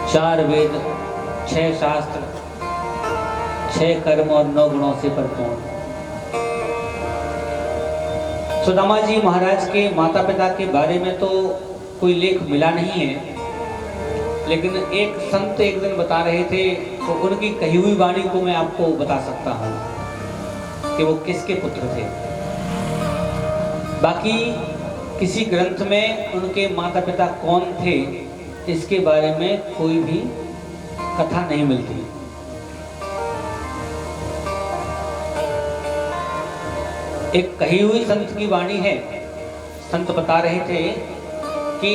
4 वेद, 6 शास्त्र, 6 कर्म और 9 गुणों से परिपूर्ण। सुदामा जी महाराज के माता पिता के बारे में तो कोई लेख मिला नहीं है, लेकिन एक संत एक दिन बता रहे थे, तो उनकी कही हुई वाणी को मैं आपको बता सकता हूँ कि वो किसके पुत्र थे। बाकी किसी ग्रंथ में उनके माता पिता कौन थे इसके बारे में कोई भी कथा नहीं मिलती। एक कही हुई संत की वाणी है। संत बता रहे थे कि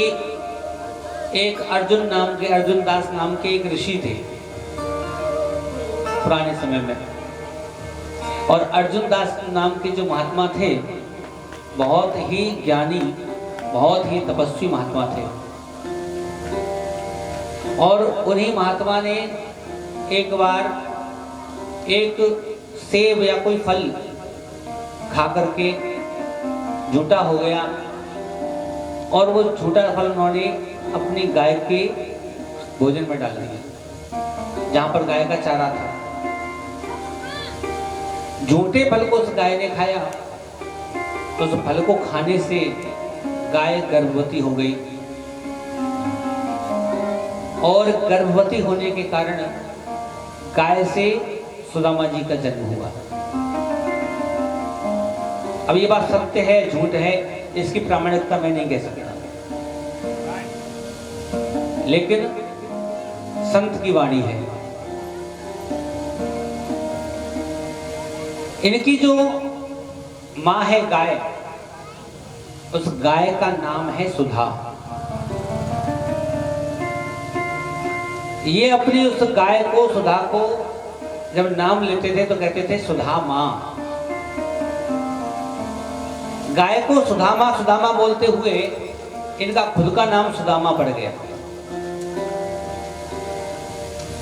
एक अर्जुन दास नाम के एक ऋषि थे पुराने समय में, और अर्जुन दास नाम के जो महात्मा थे बहुत ही ज्ञानी, बहुत ही तपस्वी महात्मा थे। और उन्हीं महात्मा ने एक बार एक सेब या कोई फल खा करके झूठा हो गया, और वो झूठा फल उन्होंने अपनी गाय के भोजन में डाल दिया जहां पर गाय का चारा था। झूठे फल को उस गाय ने खाया, तो उस फल को खाने से गाय गर्भवती हो गई, और गर्भवती होने के कारण गाय से सुदामा जी का जन्म हुआ। अब ये बात सत्य है झूठ है इसकी प्रामाणिकता मैं नहीं कह सकता, लेकिन संत की वाणी है। इनकी जो मां है गाय, उस गाय का नाम है सुधा। ये अपनी उस गाय को, सुधा को जब नाम लेते थे तो कहते थे सुधा मां। गाय को सुदामा बोलते हुए इनका खुद का नाम सुदामा पड़ गया।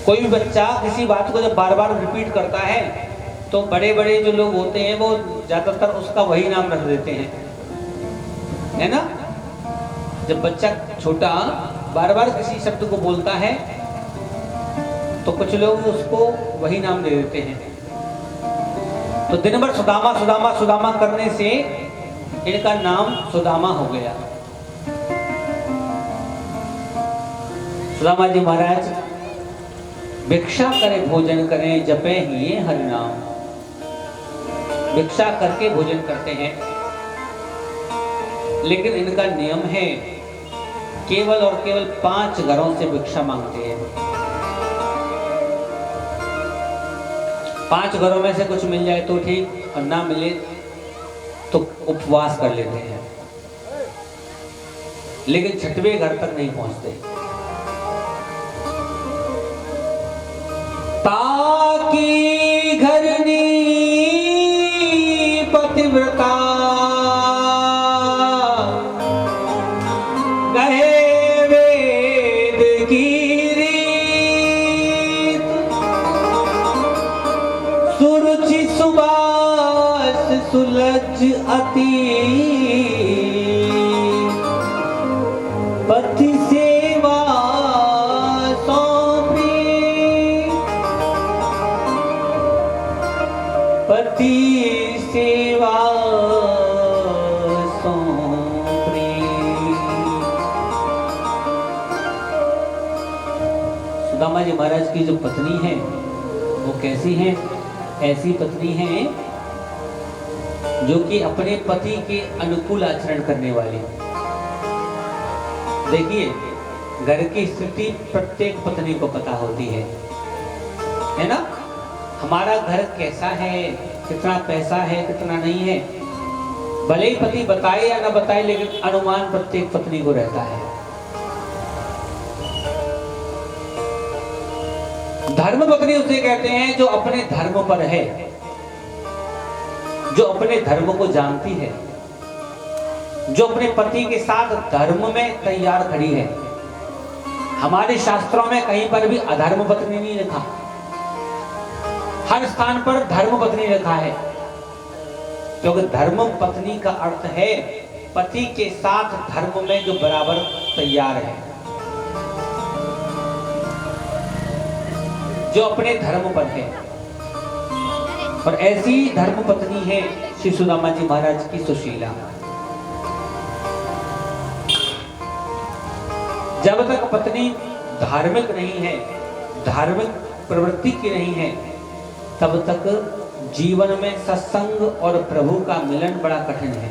कोई भी बच्चा किसी बात को जब बार बार रिपीट करता है तो बड़े बड़े जो लोग होते हैं वो ज्यादातर उसका वही नाम रख देते हैं, है ना। जब बच्चा छोटा बार बार किसी शब्द को बोलता है तो कुछ लोग उसको वही नाम दे देते हैं। तो दिन भर सुदामा सुदामा सुदामा करने से इनका नाम सुदामा हो गया। सुदामा जी महाराज भिक्षा करे भोजन करें, जपे ही हरि नाम। भिक्षा करके भोजन करते हैं, लेकिन इनका नियम है केवल और केवल 5 घरों से भिक्षा मांगते हैं। 5 घरों में से कुछ मिल जाए तो ठीक, और ना मिले तो उपवास कर लेते हैं, लेकिन 6वें घर तक नहीं पहुंचते। ताकि घरनी पतिव्रता गहे वेद की रीत, सुरुचि सुबास सुलज अति पति सेवा पति सेवा सौंपी। सुदामा जी महाराज की जो पत्नी है वो कैसी है? ऐसी पत्नी है जो कि अपने पति के अनुकूल आचरण करने वाली। देखिए, घर की स्थिति प्रत्येक पत्नी को पता होती है ना। हमारा घर कैसा है, कितना पैसा है, कितना नहीं है, भले ही पति बताए या ना बताए, लेकिन अनुमान प्रत्येक पत्नी को रहता है। धर्म पत्नी उसे कहते हैं जो अपने धर्म पर है, जो अपने धर्म को जानती है, जो अपने पति के साथ धर्म में तैयार खड़ी है। हमारे शास्त्रों में कहीं पर भी अधर्म पत्नी नहीं लिखा, हर स्थान पर धर्म पत्नी लिखा है, क्योंकि धर्म पत्नी का अर्थ है पति के साथ धर्म में जो बराबर तैयार है। जो अपने धर्म पर है। और ऐसी धर्म पत्नी है श्री सुदामा जी महाराज की सुशीला। जब तक पत्नी धार्मिक नहीं है, धार्मिक प्रवृत्ति की नहीं है, तब तक जीवन में सत्संग और प्रभु का मिलन बड़ा कठिन है।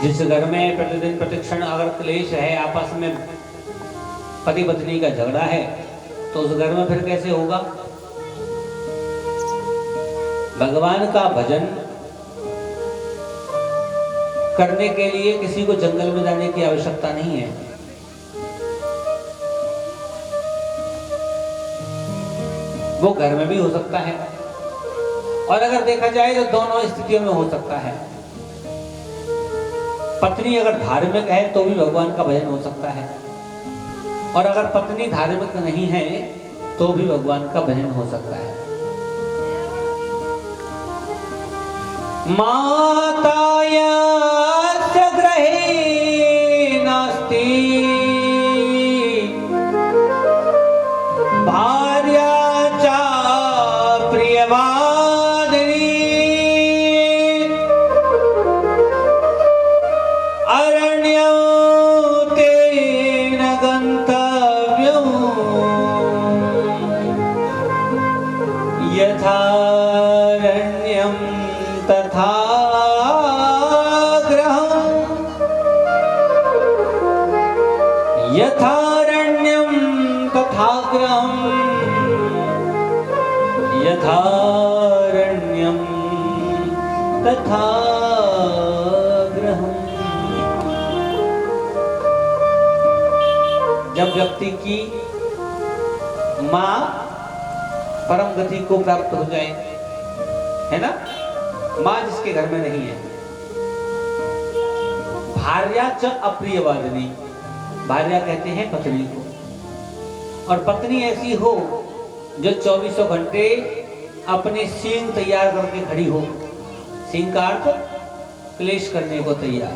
जिस घर में प्रतिदिन प्रतिक्षण अगर क्लेश है, आपस में पति पत्नी का झगड़ा है, तो उस घर में फिर कैसे होगा? भगवान का भजन करने के लिए किसी को जंगल में जाने की आवश्यकता नहीं है। वो घर में भी हो सकता है, और अगर देखा जाए तो दोनों स्थितियों में हो सकता है। पत्नी अगर धार्मिक है तो भी भगवान का भजन हो सकता है, और अगर पत्नी धार्मिक नहीं है तो भी भगवान का भजन हो सकता है। माताया ग्रहे नास्ति भार्या चा प्रियवादिनी अरण्यं तेन गन्तव्यं यथारण्यं तथा गृहम् यथारण्यं तथा गृहम् यथारण्यं तथा गृहम्। जब व्यक्ति की मां परम गति को प्राप्त हो जाए, है ना, मां जिसके घर में नहीं है, भार्या च अप्रियवादिनी, भार्या कहते हैं पत्नी को, और पत्नी ऐसी हो जो 24 घंटे अपने सींग तैयार करके खड़ी हो। सींग का अर्थ क्लेश करने को तैयार।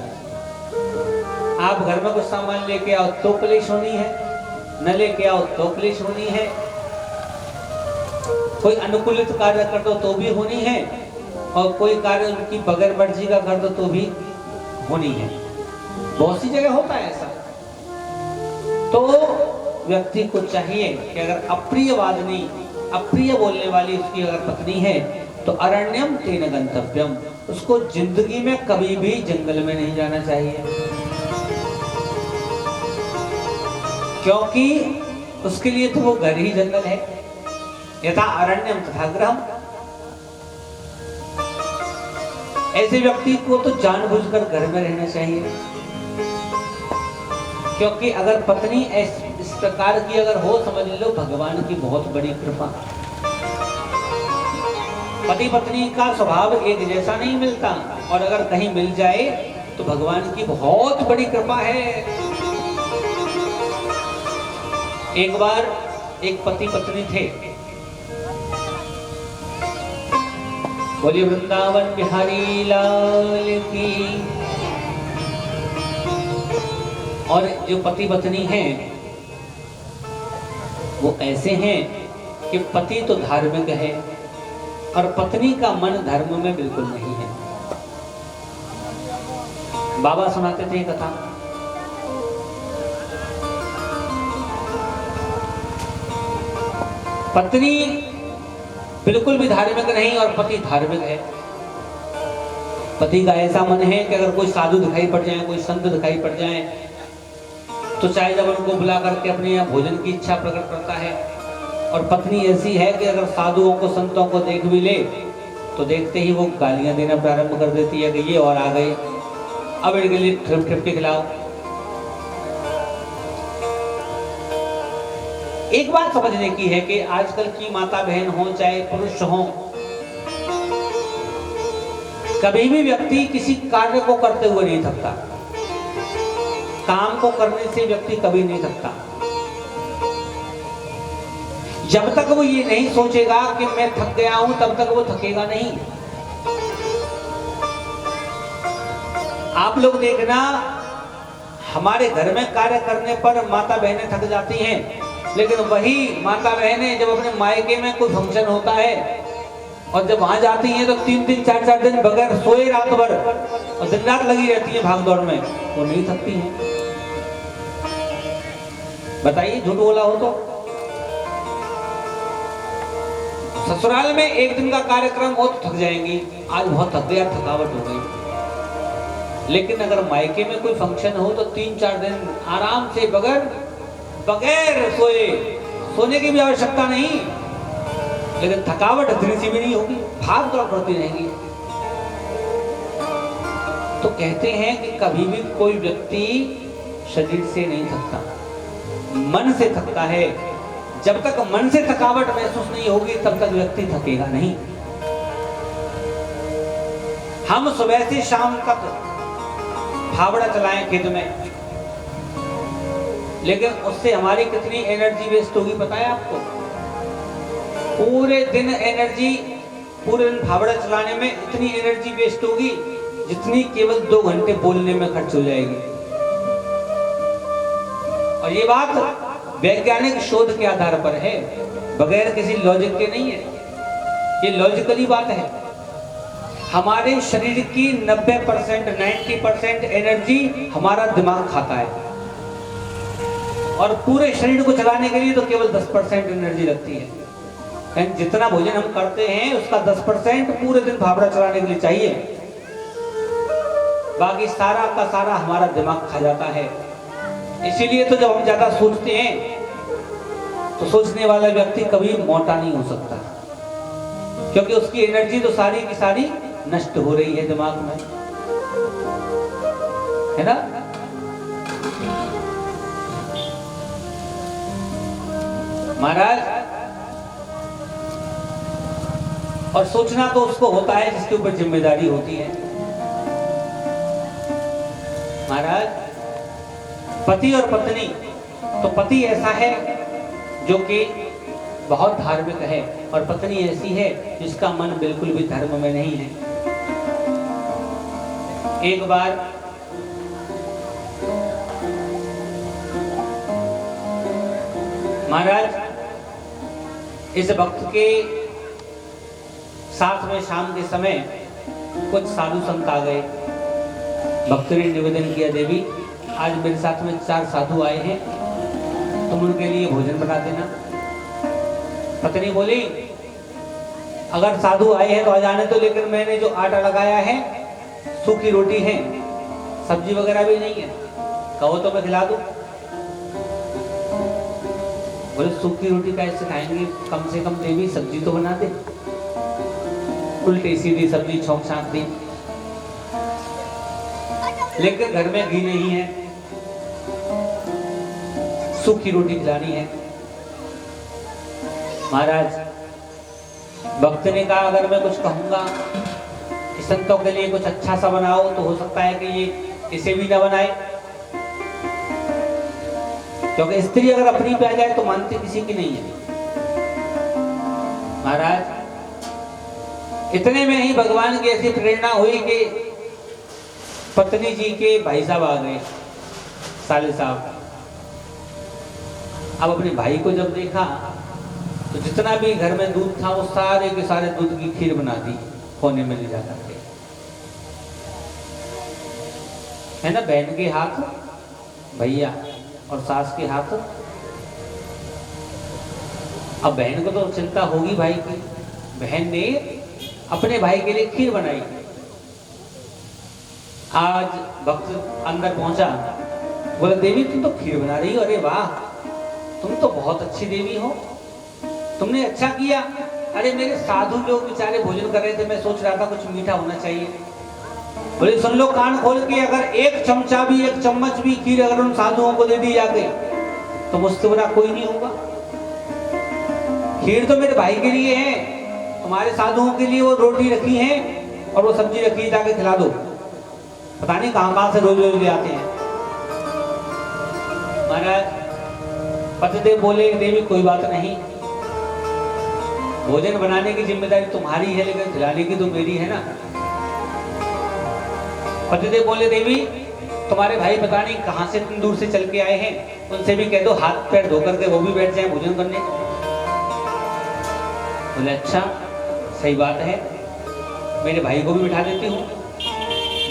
आप घर में कुछ सामान लेके आओ तो क्लेश होनी है, न लेके आओ तो क्लेश होनी है। कोई अनुकूलित कार्य कर दो तो भी होनी है, और कोई कार्य उनकी बगैर मर्जी का कर दो तो भी होनी है। बहुत सी जगह होता है ऐसा। तो व्यक्ति को चाहिए कि अगर अप्रियवादिनी, अप्रिय बोलने वाली उसकी अगर पत्नी है, तो अरण्यम तेन गंतव्यम, उसको जिंदगी में कभी भी जंगल में नहीं जाना चाहिए, क्योंकि उसके लिए तो वो घर ही जंगल है। यथा अरण्यम तथा गृहम्। ऐसे व्यक्ति को तो जानबूझकर घर में रहना चाहिए, क्योंकि अगर पत्नी इस प्रकार की अगर हो, समझ लो भगवान की बहुत बड़ी कृपा। पति पत्नी का स्वभाव एक जैसा नहीं मिलता, और अगर कहीं मिल जाए तो भगवान की बहुत बड़ी कृपा है। एक बार एक पति पत्नी थे, बोलिए वृंदावन बिहारी लाल की। और जो पति पत्नी हैं वो ऐसे हैं कि पति तो धार्मिक है और पत्नी का मन धर्म में बिल्कुल नहीं है। बाबा सुनाते थे कथा। पत्नी बिल्कुल भी धार्मिक नहीं और पति धार्मिक है। पति का ऐसा मन है कि अगर कोई साधु दिखाई पड़ जाए, कोई संत दिखाई पड़ जाए, तो चाहे जब उनको बुला करके अपने यहाँ भोजन की इच्छा प्रकट करता है। और पत्नी ऐसी है कि अगर साधुओं को, संतों को देख भी ले तो देखते ही वो गालियां देना प्रारंभ कर देती है कि ये और आ गए, अब इनके लिए ठिप ठिप के खिलाओ। एक बात समझने की है कि आजकल की माता बहन हो चाहे पुरुष हो, कभी भी व्यक्ति किसी कार्य को करते हुए नहीं थकता। काम को करने से व्यक्ति कभी नहीं थकता, जब तक वो ये नहीं सोचेगा कि मैं थक गया हूं, तब तक वो थकेगा नहीं। आप लोग देखना, हमारे घर में कार्य करने पर माता बहनें थक जाती हैं, लेकिन वही माता बहनें जब अपने मायके में कोई फंक्शन होता है और जब वहां जाती हैं तो 3-3, 4-4 दिन बगैर सोए रात भर और दिन रात लगी रहती है भाग दौड़ में, वो नहीं थकती हैं। बताइए, झूठ बोला हो तो? ससुराल में एक दिन का कार्यक्रम हो तो थक जाएंगी, आज बहुत थक गया, थकावट हो गई। लेकिन अगर मायके में कोई फंक्शन हो तो 3-4 दिन आराम से बगैर सोने की भी आवश्यकता नहीं, लेकिन थकावट इतनी सी भी नहीं होगी, भाग दौड़ करती रहेंगी। तो कहते हैं कि कभी भी कोई व्यक्ति शरीर से नहीं थकता, मन से थकता है। जब तक मन से थकावट महसूस नहीं होगी तब तक व्यक्ति थकेगा नहीं। हम सुबह से शाम तक फावड़ा चलाएं खेत में, लेकिन उससे हमारी कितनी एनर्जी वेस्ट होगी पता है आपको? पूरे दिन फावड़ा चलाने में इतनी एनर्जी वेस्ट होगी जितनी केवल 2 घंटे बोलने में खर्च हो जाएगी। और ये बात वैज्ञानिक शोध के आधार पर है, बगैर किसी लॉजिक के नहीं है, ये लॉजिकली बात है। हमारे शरीर की 90% एनर्जी हमारा दिमाग खाता है, और पूरे शरीर को चलाने के लिए तो केवल 10% एनर्जी लगती है। यानी जितना भोजन हम करते हैं उसका 10% पूरे दिन फावड़ा चलाने के लिए चाहिए, बाकी सारा का सारा हमारा दिमाग खा जाता है। इसीलिए तो जब हम ज्यादा सोचते हैं तो सोचने वाला व्यक्ति कभी मोटा नहीं हो सकता, क्योंकि उसकी एनर्जी तो सारी की सारी नष्ट हो रही है दिमाग में, है ना? महाराज, और सोचना तो उसको होता है जिसके ऊपर जिम्मेदारी होती है। महाराज, पति और पत्नी, तो पति ऐसा है जो कि बहुत धार्मिक है, और पत्नी ऐसी है जिसका मन बिल्कुल भी धर्म में नहीं है। एक बार महाराज, इस भक्त के साथ में शाम के समय कुछ साधु संत आ गए। भक्त ने निवेदन किया, देवी आज मेरे साथ में 4 साधु आए हैं, तुम उनके लिए भोजन बना देना। पत्नी बोली, अगर साधु आए हैं तो आ जाने दो, लेकिन मैंने जो आटा लगाया है सूखी रोटी है, सब्जी वगैरह भी नहीं है, कहो तो मैं खिला दूं। बोले सूखी रोटी कैसे खाएंगे, कम से कम देवी सब्जी तो बना दे। उल्टी सीधी सब्जी छौंक छांक दी, लेकिन घर में घी नहीं है, सूखी रोटी खिलानी है। महाराज, भक्त ने कहा, अगर मैं कुछ कहूंगा कि संतों के लिए कुछ अच्छा सा बनाओ तो हो सकता है कि ये इसे भी ना बनाए, क्योंकि स्त्री अगर अपनी पे आ जाए तो मानती किसी की नहीं है। महाराज, इतने में ही भगवान की ऐसी प्रेरणा हुई कि पत्नी जी के भाई साहब आ गए, साले साहब। अब अपने भाई को जब देखा तो जितना भी घर में दूध था वो सारे के सारे दूध की खीर बना दी कोने में ले जा करके, है ना? बहन के हाथ भैया और सास के हाथ। अब बहन को तो चिंता होगी भाई की, बहन ने अपने भाई के लिए खीर बनाई। आज भक्त अंदर पहुंचा, बोला, देवी तुम तो खीर बना रही हो, अरे वाह, तुम तो बहुत अच्छी देवी हो, तुमने अच्छा किया। अरे मेरे साधु लोग बेचारे भोजन कर रहे थे, मैं सोच रहा था कुछ मीठा होना चाहिए। बोले सुन लो कान खोल के, अगर 1 चमचा भी 1 चम्मच भी खीर अगर उन साधुओं को दे दी जाके तो मुझसे बुरा कोई नहीं होगा। खीर तो मेरे भाई के लिए है, तुम्हारे साधुओं के लिए वो रोटी रखी है और वो सब्जी रखी है, जाके खिला दो। पता नहीं कहां से रोज रोज ले आते हैं। महाराज, पतिदेव बोले, देवी कोई बात नहीं, भोजन बनाने की जिम्मेदारी तुम्हारी है, लेकिन खिलाने की तो मेरी है ना। पतिदेव बोले, देवी तुम्हारे भाई पता नहीं कहाँ से इतनी दूर से चल के आए हैं, उनसे भी कह दो हाथ पैर धो करके वो भी बैठ जाए भोजन करने। बोले अच्छा सही बात है, मेरे भाई को भी बिठा देती हूँ।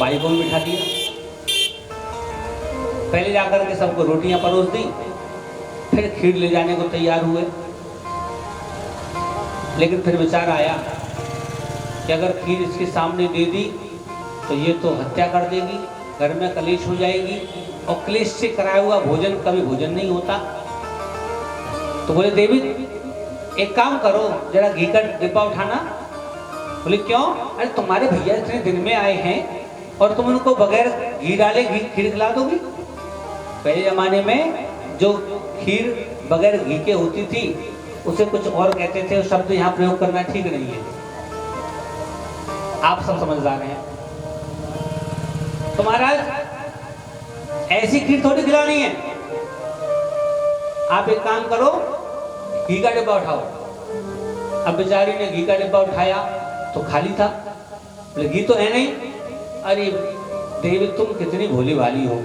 भाई को भी बिठा दिया। पहले जाकर के सबको रोटियां परोस दी, फिर खीर ले जाने को तैयार हुए। लेकिन फिर विचार आया कि अगर खीर इसके सामने दे दी तो ये तो हत्या कर देगी, घर में कलेश हो जाएगी, और कलेश से कराया हुआ भोजन कभी भोजन नहीं होता। तो बोले देवी एक काम करो, जरा घी का डिब्बा उठाना। बोले क्यों? अरे तुम्हारे भैया इतने दिन में आए हैं और तुम उनको बगैर घी डाले घी खीर खिला दोगी? पहले जमाने में जो खीर बगैर घी के होती थी उसे कुछ और कहते थे, शब्द यहाँ प्रयोग करना ठीक नहीं है, आप सब समझदार हैं। तो महाराज ऐसी खीर थोड़ी खिलानी है, आप एक काम करो घी का डिब्बा उठाओ। अब बेचारी ने घी का डिब्बा उठाया तो खाली था। बोले घी तो है नहीं। अरे देवी तुम कितनी भोली भाली हो,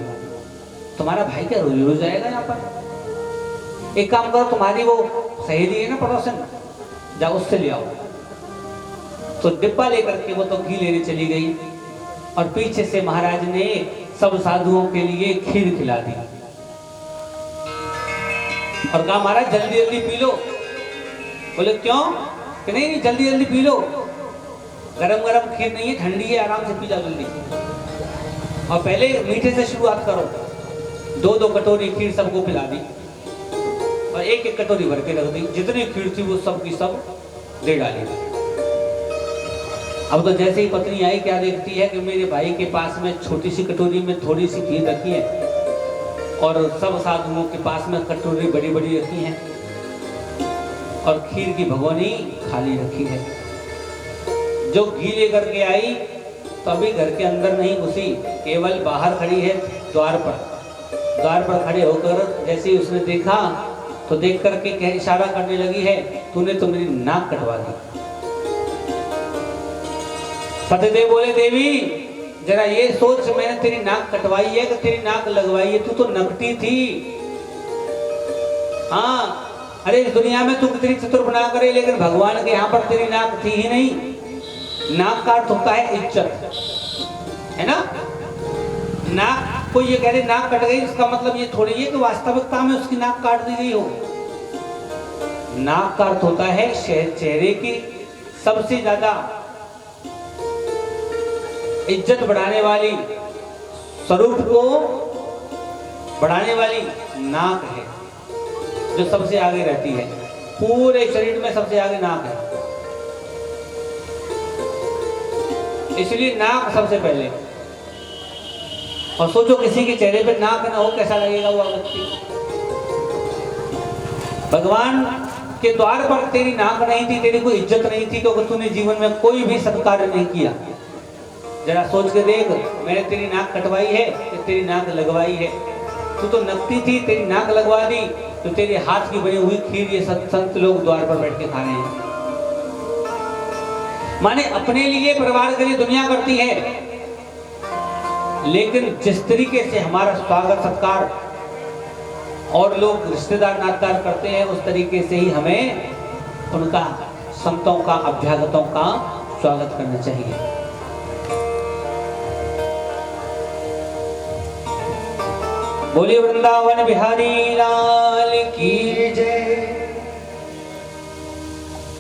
तुम्हारा भाई क्या रोज रोज आएगा यहाँ पर? एक काम करो, तुम्हारी वो सहेली है ना पड़ोसन, जाओ उससे ले आओ। तो डिब्बा लेकर के वो तो घी लेने चली गई और पीछे से महाराज ने सब साधुओं के लिए खीर खिला दी और कहा महाराज जल्दी जल्दी पी लो। बोले क्यों? कि नहीं नहीं जल्दी जल्दी पी लो, गरम गरम खीर नहीं है, ठंडी है, आराम से पी जाओ जल्दी। और पहले मीठे से शुरुआत करो। दो दो कटोरी खीर सबको पिला दी और एक एक कटोरी भर के रख दी। जितनी खीर थी वो सब की सब दे डाली। अब तो जैसे ही पत्नी आई क्या देखती है कि मेरे भाई के पास में छोटी सी कटोरी में थोड़ी सी खीर रखी है और सब साधुओं के पास में कटोरी बड़ी बड़ी रखी है और खीर की भगोनी खाली रखी है। जो घी लेकर के आई तो अभी घर के अंदर नहीं घुसी, केवल बाहर खड़ी है द्वार पर। द्वार पर खड़े होकर जैसे ही उसने देखा तो देख करके इशारा करने लगी है, तूने तो मेरी नाक कटवा दी। सत्यदेव बोले देवी जरा ये सोच, मैंने तेरी नाक कटवाई है कि तेरी नाक लगवाई है? तू तो नकटी थी। हाँ अरे इस दुनिया में तू कितनी चतुर बना करे, लेकिन भगवान के यहाँ पर तेरी नाक थी ही नहीं। नाक का अर्थ होता है इज्जत, है ना? नाक को ये कह रहे नाक कट गई, इसका मतलब ये थोड़ी है कि वास्तविकता में उसकी नाक काट दी गई हो। नाक का अर्थ होता है चेहरे की सबसे ज्यादा इज्जत बढ़ाने वाली, स्वरूप को बढ़ाने वाली नाक है जो सबसे आगे रहती है। पूरे शरीर में सबसे आगे नाक है, इसलिए नाक सबसे पहले। और सोचो किसी के चेहरे पे नाक ना हो कैसा लगेगा वो व्यक्ति। भगवान के द्वार पर तेरी नाक नहीं थी, तेरी कोई इज्जत नहीं थी, क्योंकि तूने जीवन में कोई भी सत्कार्य नहीं किया। जरा सोच के देख, मैंने तेरी नाक कटवाई है कि तेरी नाक लगवाई है? तू तो नकटी थी, तेरी नाक लगवा दी तो तेरे हाथ की बनी हुई खीर ये संत लोग द्वार पर बैठ के खा रहे हैं। माने अपने लिए परिवार के लिए दुनिया करती है, लेकिन जिस तरीके से हमारा स्वागत सत्कार और लोग रिश्तेदार नातेदार करते हैं उस तरीके से ही हमें उनका, संतों का, अभ्यागतों का स्वागत करना चाहिए। बोलिए वृंदावन बिहारी लाल